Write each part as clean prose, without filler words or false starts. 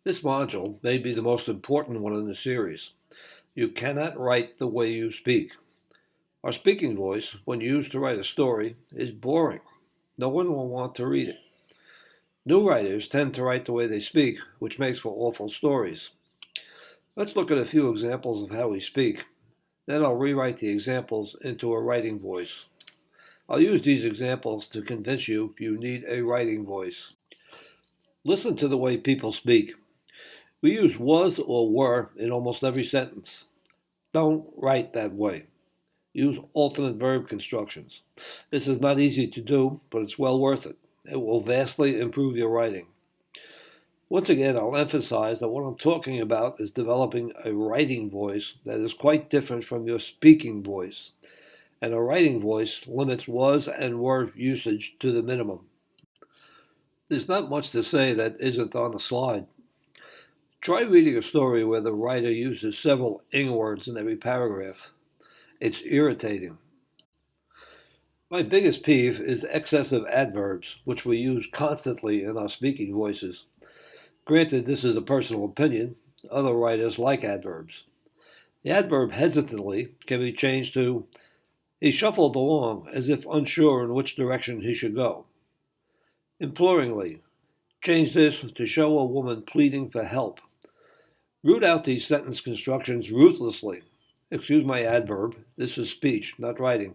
This module may be the most important one in the series. You cannot write the way you speak. Our speaking voice, when used to write a story, is boring. No one will want to read it. New writers tend to write the way they speak, which makes for awful stories. Let's look at a few examples of how we speak. Then I'll rewrite the examples into a writing voice. I'll use these examples to convince you you need a writing voice. Listen to the way people speak. We use was or were in almost every sentence. Don't write that way. Use alternate verb constructions. This is not easy to do, but it's well worth it. It will vastly improve your writing. Once again, I'll emphasize that what I'm talking about is developing a writing voice that is quite different from your speaking voice. And a writing voice limits was and were usage to the minimum. There's not much to say that isn't on the slide. Try reading a story where the writer uses several ing words in every paragraph. It's irritating. My biggest peeve is excessive adverbs, which we use constantly in our speaking voices. Granted, this is a personal opinion. Other writers like adverbs. The adverb hesitantly can be changed to he shuffled along as if unsure in which direction he should go. Imploringly, change this to show a woman pleading for help. Root out these sentence constructions ruthlessly. Excuse my adverb, this is speech, not writing.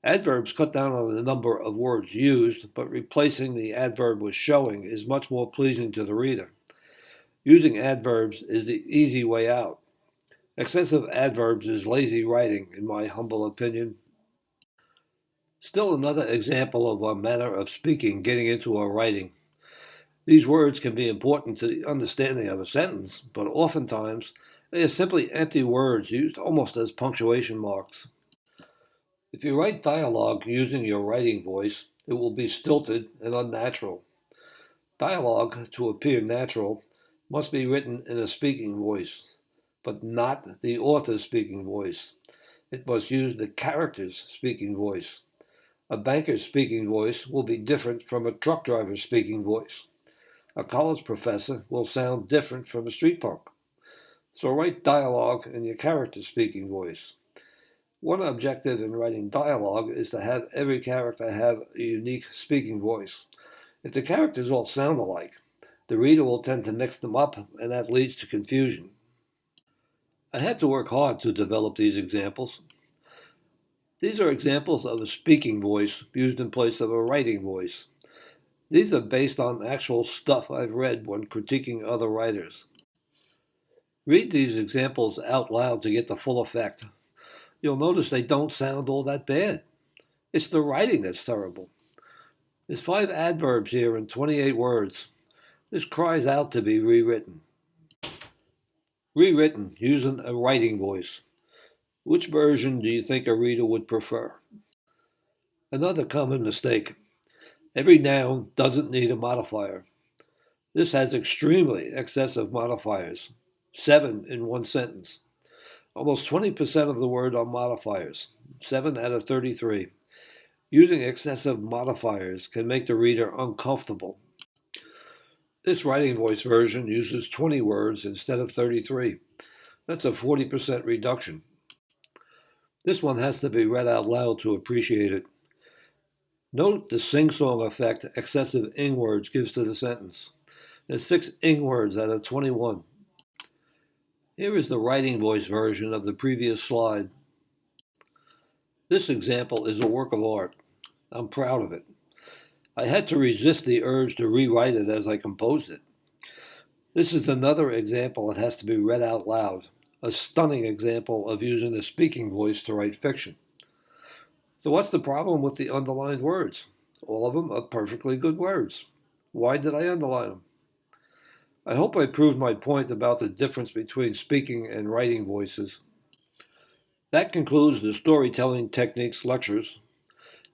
Adverbs cut down on the number of words used, but replacing the adverb with showing is much more pleasing to the reader. Using adverbs is the easy way out. Excessive adverbs is lazy writing, in my humble opinion. Still another example of our manner of speaking getting into our writing. These words can be important to the understanding of a sentence, but oftentimes they are simply empty words used almost as punctuation marks. If you write dialogue using your writing voice, it will be stilted and unnatural. Dialogue, to appear natural, must be written in a speaking voice, but not the author's speaking voice. It must use the character's speaking voice. A banker's speaking voice will be different from a truck driver's speaking voice. A college professor will sound different from a street punk. So write dialogue in your character's speaking voice. One objective in writing dialogue is to have every character have a unique speaking voice. If the characters all sound alike, the reader will tend to mix them up, and that leads to confusion. I had to work hard to develop these examples. These are examples of a speaking voice used in place of a writing voice. These are based on actual stuff I've read when critiquing other writers. Read these examples out loud to get the full effect. You'll notice they don't sound all that bad. It's the writing that's terrible. There's 5 adverbs here and 28 words. This cries out to be rewritten. Rewritten using a writing voice. Which version do you think a reader would prefer? Another common mistake. Every noun doesn't need a modifier. This has extremely excessive modifiers, 7 in one sentence. Almost 20% of the word are modifiers, 7 out of 33. Using excessive modifiers can make the reader uncomfortable. This writing voice version uses 20 words instead of 33. That's a 40% reduction. This one has to be read out loud to appreciate it. Note the sing-song effect excessive ing words gives to the sentence. There's 6 ing words out of 21. Here is the writing voice version of the previous slide. This example is a work of art. I'm proud of it. I had to resist the urge to rewrite it as I composed it. This is another example that has to be read out loud, a stunning example of using a speaking voice to write fiction. So what's the problem with the underlined words? All of them are perfectly good words. Why did I underline them? I hope I proved my point about the difference between speaking and writing voices. That concludes the storytelling techniques lectures.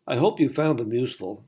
I hope you found them useful.